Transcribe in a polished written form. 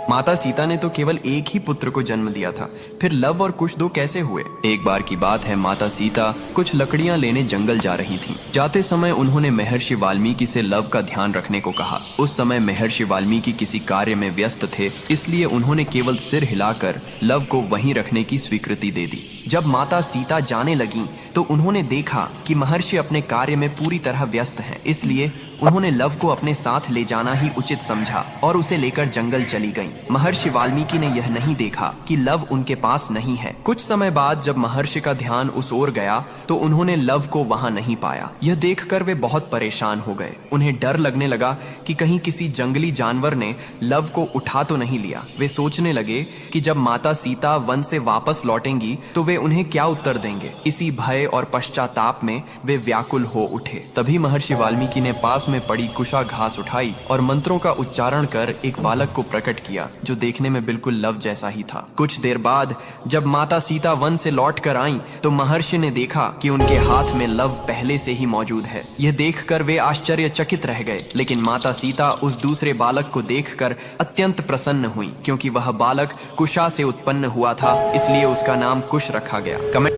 माता सीता ने तो केवल एक ही पुत्र को जन्म दिया था, फिर लव और कुश दो कैसे हुए? एक बार की बात है, माता सीता कुछ लकड़ियां लेने जंगल जा रही थीं। जाते समय उन्होंने महर्षि वाल्मीकि से लव का ध्यान रखने को कहा। उस समय महर्षि वाल्मीकि किसी कार्य में व्यस्त थे, इसलिए उन्होंने केवल सिर हिलाकर लव को वहीं रखने की स्वीकृति दे दी। जब माता सीता जाने लगी तो उन्होंने देखा कि महर्षि अपने कार्य में पूरी तरह व्यस्त हैं, इसलिए उन्होंने लव को अपने साथ ले जाना ही उचित समझा और उसे लेकर जंगल चली गईं। महर्षि वाल्मीकि ने यह नहीं देखा कि लव उनके पास नहीं है। कुछ समय बाद जब महर्षि का ध्यान उस ओर गया तो उन्होंने लव को वहां नहीं पाया। यह देखकर वे बहुत परेशान हो गए। उन्हें डर लगने लगा कि कहीं किसी जंगली जानवर ने लव को उठा तो नहीं लिया। वे सोचने लगे कि जब माता सीता वन से वापस लौटेंगी तो वे उन्हें क्या उत्तर देंगे। इसी भय और पश्चाताप में वे व्याकुल हो उठे। तभी महर्षि वाल्मीकि ने पास में पड़ी कुशा घास उठाई और मंत्रों का उच्चारण कर एक बालक को प्रकट किया, जो देखने में बिल्कुल लव जैसा ही था। कुछ देर बाद जब माता सीता वन से लौट कर आईं, तो महर्षि ने देखा कि उनके हाथ में लव पहले से ही मौजूद है। यह देखकर वे आश्चर्यचकित रह गए, लेकिन माता सीता उस दूसरे बालक को देखकर अत्यंत प्रसन्न हुई, क्योंकि वह बालक कुशा से उत्पन्न हुआ था, इसलिए उसका नाम कुश रखा गया।